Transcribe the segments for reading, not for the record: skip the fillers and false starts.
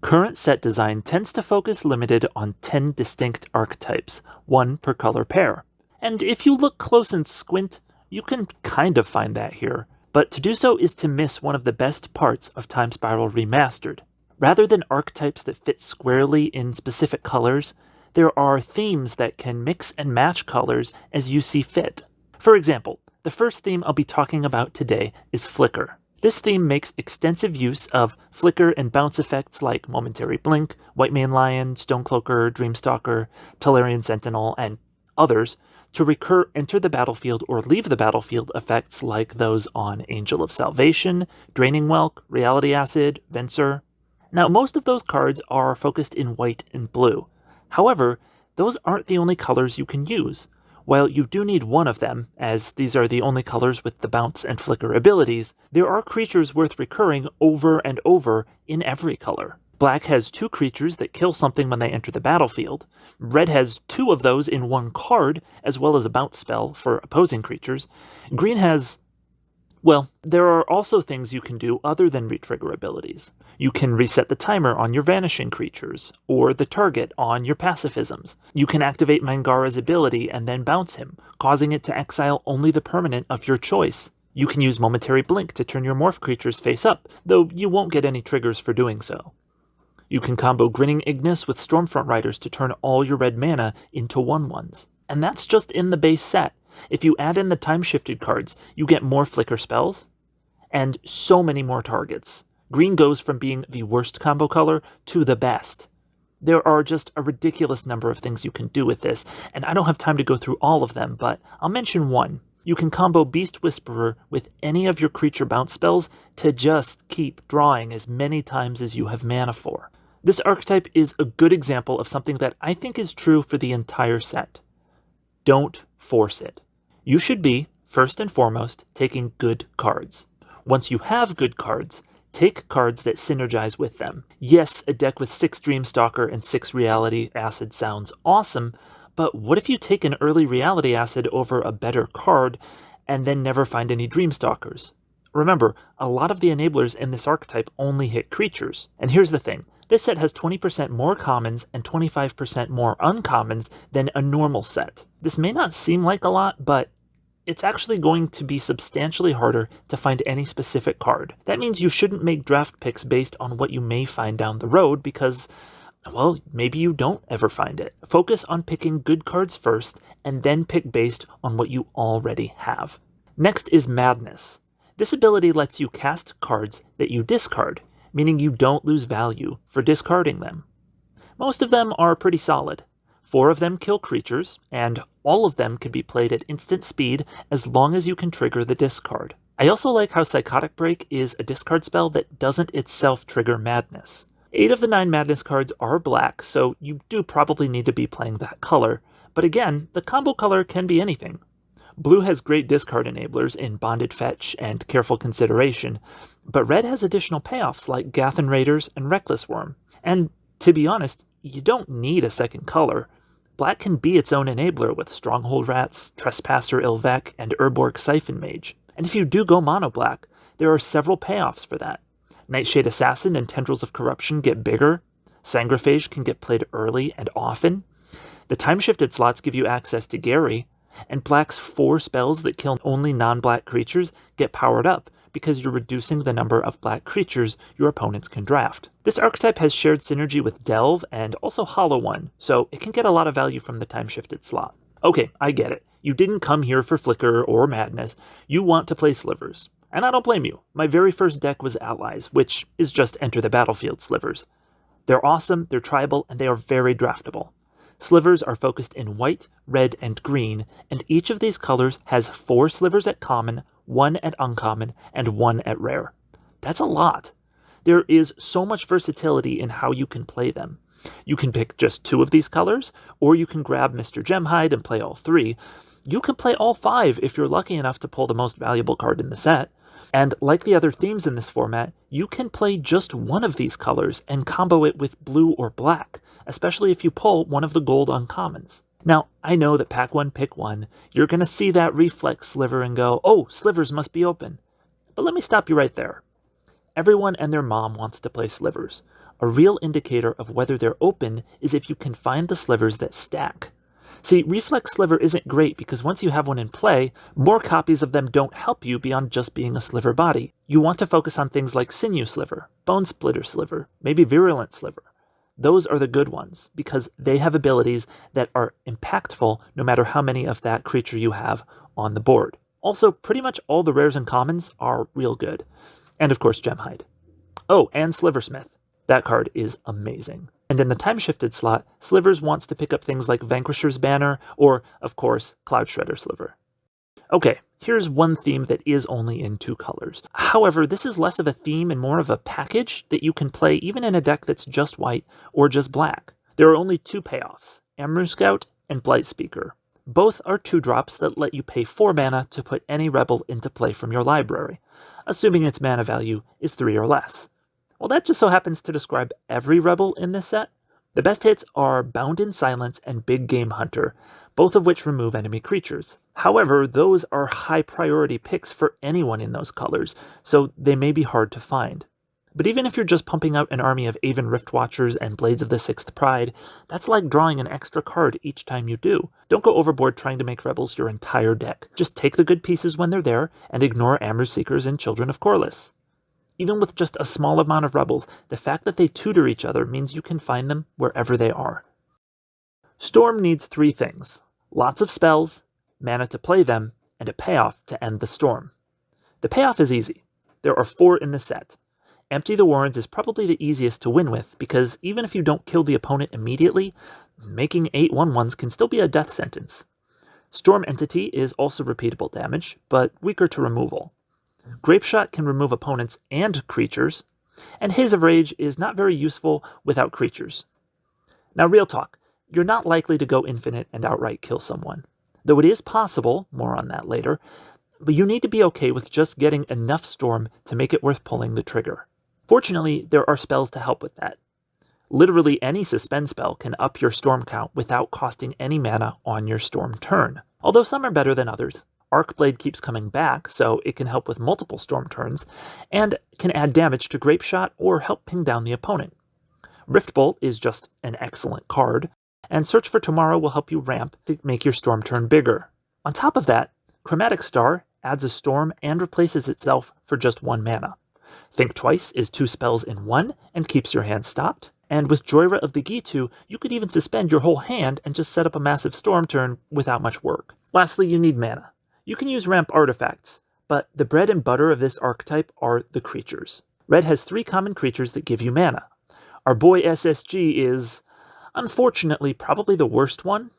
Current set design tends to focus limited on 10 distinct archetypes, 1 per color pair. And if you look close and squint, you can kind of find that here. But to do so is to miss one of the best parts of Time Spiral Remastered. Rather than archetypes that fit squarely in specific colors, there are themes that can mix and match colors as you see fit. For example, the first theme I'll be talking about today is Flicker. This theme makes extensive use of flicker and bounce effects like Momentary Blink, White Mane Lion, Stonecloaker, Dreamstalker, Tolarian Sentinel, and others to recur enter the battlefield or leave the battlefield effects like those on Angel of Salvation, Draining Whelk, Reality Acid, Venser. Now, most of those cards are focused in white and blue. However, those aren't the only colors you can use. While you do need one of them, as these are the only colors with the bounce and flicker abilities, there are creatures worth recurring over and over in every color. Black has 2 creatures that kill something when they enter the battlefield. Red has 2 of those in 1 card, as well as a bounce spell for opposing creatures. Green has... well, there are also things you can do other than retrigger abilities. You can reset the timer on your vanishing creatures, or the target on your pacifisms. You can activate Mangara's ability and then bounce him, causing it to exile only the permanent of your choice. You can use Momentary Blink to turn your morph creatures face up, though you won't get any triggers for doing so. You can combo Grinning Ignis with Stormfront Riders to turn all your red mana into 1/1s. And that's just in the base set. If you add in the time-shifted cards, you get more flicker spells, and so many more targets. Green goes from being the worst combo color to the best. There are just a ridiculous number of things you can do with this, and I don't have time to go through all of them, but I'll mention one. You can combo Beast Whisperer with any of your creature bounce spells to just keep drawing as many times as you have mana for. This archetype is a good example of something that I think is true for the entire set. Don't force it. You should be, first and foremost, taking good cards. Once you have good cards, take cards that synergize with them. Yes, a deck with 6 Dreamstalker and 6 Reality Acid sounds awesome, but what if you take an early Reality Acid over a better card and then never find any Dreamstalkers? Remember, a lot of the enablers in this archetype only hit creatures. And here's the thing. This set has 20% more commons and 25% more uncommons than a normal set. This may not seem like a lot, but it's actually going to be substantially harder to find any specific card. That means you shouldn't make draft picks based on what you may find down the road because, well, maybe you don't ever find it. Focus on picking good cards first and then pick based on what you already have. Next is Madness. This ability lets you cast cards that you discard, meaning you don't lose value for discarding them. Most of them are pretty solid. 4 of them kill creatures, and all of them can be played at instant speed as long as you can trigger the discard. I also like how Psychotic Break is a discard spell that doesn't itself trigger Madness. 8 of the 9 Madness cards are black, so you do probably need to be playing that color, but again, the combo color can be anything. Blue has great discard enablers in Bonded Fetch and Careful Consideration, but red has additional payoffs like Gathan Raiders and Reckless Worm. And to be honest, you don't need a second color. Black can be its own enabler with Stronghold Rats, Trespasser Ilvec, and Urborg Siphon Mage. And if you do go mono black, there are several payoffs for that. Nightshade Assassin and Tendrils of Corruption get bigger. Sangrophage can get played early and often. The time-shifted slots give you access to Gary, and Black's 4 spells that kill only non-black creatures get powered up because you're reducing the number of black creatures your opponents can draft. This archetype has shared synergy with Delve and also Hollow One, so it can get a lot of value from the time-shifted slot. Okay, I get it. You didn't come here for Flicker or Madness. You want to play Slivers. And I don't blame you. My very first deck was Allies, which is just Enter the Battlefield Slivers. They're awesome, they're tribal, and they are very draftable. Slivers are focused in white, red, and green, and each of these colors has 4 slivers at common, 1 at uncommon, and 1 at rare. That's a lot. There is so much versatility in how you can play them. You can pick just 2 of these colors, or you can grab Mr. Gemhide and play all 3. You can play all 5 if you're lucky enough to pull the most valuable card in the set. And like the other themes in this format, you can play just one of these colors and combo it with blue or black, especially if you pull one of the gold uncommons. Now, I know that pack 1, pick 1, you're going to see that reflex sliver and go, oh, slivers must be open. But let me stop you right there. Everyone and their mom wants to play slivers. A real indicator of whether they're open is if you can find the slivers that stack. See, Reflex Sliver isn't great because once you have one in play, more copies of them don't help you beyond just being a sliver body. You want to focus on things like Sinew Sliver, Bone Splitter Sliver, maybe Virulent Sliver. Those are the good ones because they have abilities that are impactful no matter how many of that creature you have on the board. Also, pretty much all the rares and commons are real good. And of course, Gemhide. Oh, and Sliversmith. That card is amazing. And in the time-shifted slot, Slivers wants to pick up things like Vanquisher's Banner or, of course, Cloud Shredder Sliver. Okay, here's one theme that is only in 2 colors. However, this is less of a theme and more of a package that you can play even in a deck that's just white or just black. There are only 2 payoffs, Amru Scout and Blight Speaker. Both are 2-drops that let you pay 4 mana to put any rebel into play from your library, assuming its mana value is 3 or less. Well, that just so happens to describe every rebel in this set. The best hits are Bound in Silence and Big Game Hunter, both of which remove enemy creatures. However, those are high priority picks for anyone in those colors, so they may be hard to find. But even if you're just pumping out an army of Aven Riftwatchers and Blades of the Sixth Pride, that's like drawing an extra card each time you do. Don't go overboard trying to make rebels your entire deck. Just take the good pieces when they're there, and ignore Amru Seekers and Children of Corliss. Even with just a small amount of rebels, the fact that they tutor each other means you can find them wherever they are. Storm needs 3 things: lots of spells, mana to play them, and a payoff to end the storm. The payoff is easy. There are 4 in the set. Empty the Warrens is probably the easiest to win with, because even if you don't kill the opponent immediately, making 8 1/1s can still be a death sentence. Storm Entity is also repeatable damage, but weaker to removal. Grapeshot can remove opponents and creatures, and Haze of Rage is not very useful without creatures. Now, real talk, you're not likely to go infinite and outright kill someone. Though it is possible, more on that later, but you need to be okay with just getting enough Storm to make it worth pulling the trigger. Fortunately, there are spells to help with that. Literally any Suspend spell can up your Storm count without costing any mana on your Storm turn, although some are better than others. Arcblade keeps coming back, so it can help with multiple Storm turns, and can add damage to Grapeshot or help ping down the opponent. Riftbolt is just an excellent card, and Search for Tomorrow will help you ramp to make your Storm turn bigger. On top of that, Chromatic Star adds a Storm and replaces itself for just 1 mana. Think Twice is 2 spells in 1 and keeps your hand stopped, and with Joyra of the Gitu, you could even suspend your whole hand and just set up a massive Storm turn without much work. Lastly, you need mana. You can use ramp artifacts, but the bread and butter of this archetype are the creatures. Red has 3 common creatures that give you mana. Our boy SSG is, unfortunately, probably the worst one.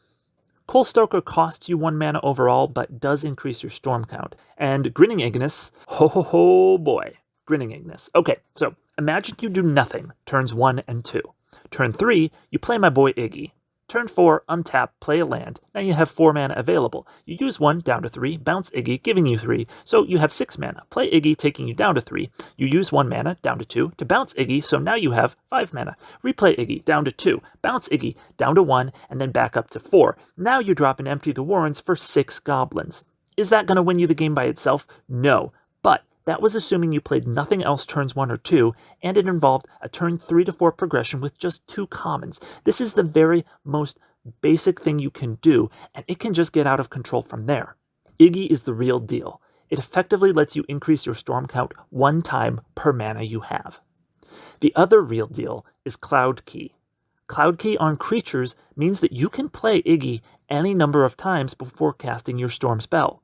Coalstoker costs you 1 mana overall, but does increase your Storm count. And Grinning Ignis, ho boy, Grinning Ignis. Okay, so imagine you do nothing, turns 1 and 2. Turn 3, you play my boy Iggy. Turn 4, untap, play a land. Now you have 4 mana available. You use 1, down to 3, bounce Iggy, giving you 3, so you have 6 mana. Play Iggy, taking you down to 3. You use 1 mana, down to 2, to bounce Iggy, so now you have 5 mana. Replay Iggy, down to 2, bounce Iggy, down to 1, and then back up to 4. Now you drop and empty the Warrens for 6 goblins. Is that going to win you the game by itself? No, but that was assuming you played nothing else turns 1 or 2, and it involved a turn 3 to 4 progression with just 2 commons. This is the very most basic thing you can do, and it can just get out of control from there. Iggy is the real deal. It effectively lets you increase your Storm count 1 time per mana you have. The other real deal is Cloud Key. Cloud Key on creatures means that you can play Iggy any number of times before casting your Storm spell.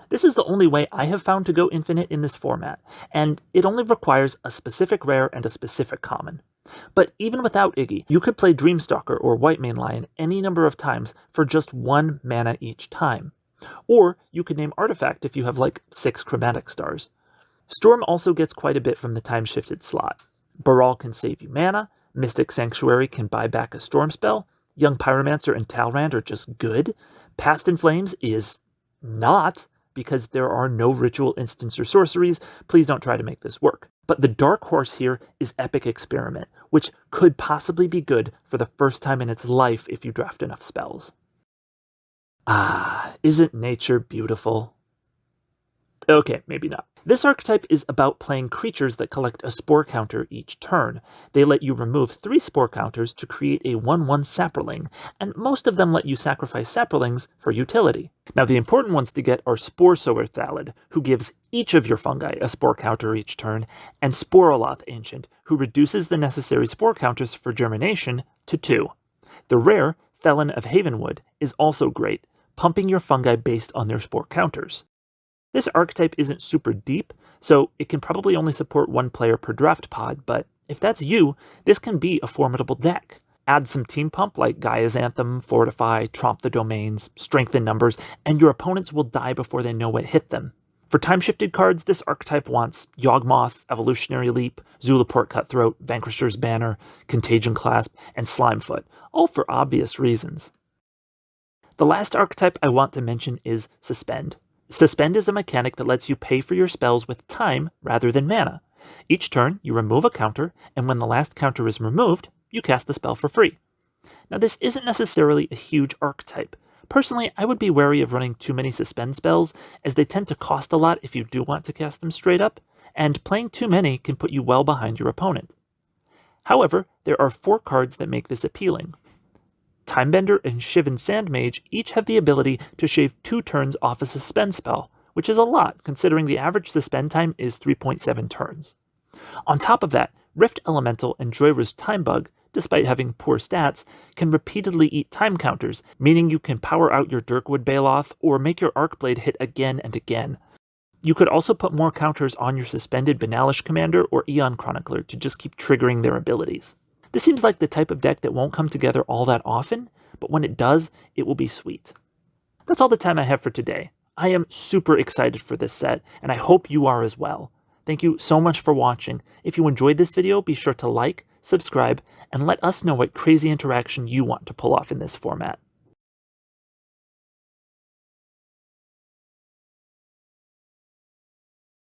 This is the only way I have found to go infinite in this format, and it only requires a specific rare and a specific common. But even without Iggy, you could play Dreamstalker or White Mane Lion any number of times for just 1 mana each time. Or you could name Artifact if you have like 6 Chromatic Stars. Storm also gets quite a bit from the time-shifted slot. Baral can save you mana, Mystic Sanctuary can buy back a Storm spell, Young Pyromancer and Talrand are just good, Past in Flames is not, because there are no ritual instants or sorceries. Please don't try to make this work. But the dark horse here is Epic Experiment, which could possibly be good for the first time in its life if you draft enough spells. Ah, isn't nature beautiful? Okay, maybe not. This archetype is about playing creatures that collect a spore counter each turn. They let you remove 3 spore counters to create a 1/1 Saproling, and most of them let you sacrifice Saprolings for utility. Now the important ones to get are Spore Sower Thallid, who gives each of your fungi a spore counter each turn, and Sporoloth Ancient, who reduces the necessary spore counters for germination to 2. The rare Felon of Havenwood is also great, pumping your fungi based on their spore counters. This archetype isn't super deep, so it can probably only support 1 player per draft pod, but if that's you, this can be a formidable deck. Add some team pump like Gaia's Anthem, Fortify, Tromp the Domains, Strengthen Numbers, and your opponents will die before they know what hit them. For time-shifted cards, this archetype wants Yawgmoth, Evolutionary Leap, Zulaport Cutthroat, Vanquisher's Banner, Contagion Clasp, and Slimefoot, all for obvious reasons. The last archetype I want to mention is Suspend. Suspend is a mechanic that lets you pay for your spells with time rather than mana. Each turn, you remove a counter, and when the last counter is removed, you cast the spell for free. Now this isn't necessarily a huge archetype. Personally, I would be wary of running too many Suspend spells, as they tend to cost a lot if you do want to cast them straight up, and playing too many can put you well behind your opponent. However, there are 4 cards that make this appealing. Timebender and Shivan Sandmage each have the ability to shave 2 turns off a Suspend spell, which is a lot considering the average Suspend time is 3.7 turns. On top of that, Rift Elemental and Joyra's Timebug, despite having poor stats, can repeatedly eat time counters, meaning you can power out your Dirkwood Baloth or make your Arcblade hit again and again. You could also put more counters on your suspended Banalish Commander or Eon Chronicler to just keep triggering their abilities. This seems like the type of deck that won't come together all that often, but when it does, it will be sweet. That's all the time I have for today. I am super excited for this set, and I hope you are as well. Thank you so much for watching. If you enjoyed this video, be sure to like, subscribe, and let us know what crazy interaction you want to pull off in this format.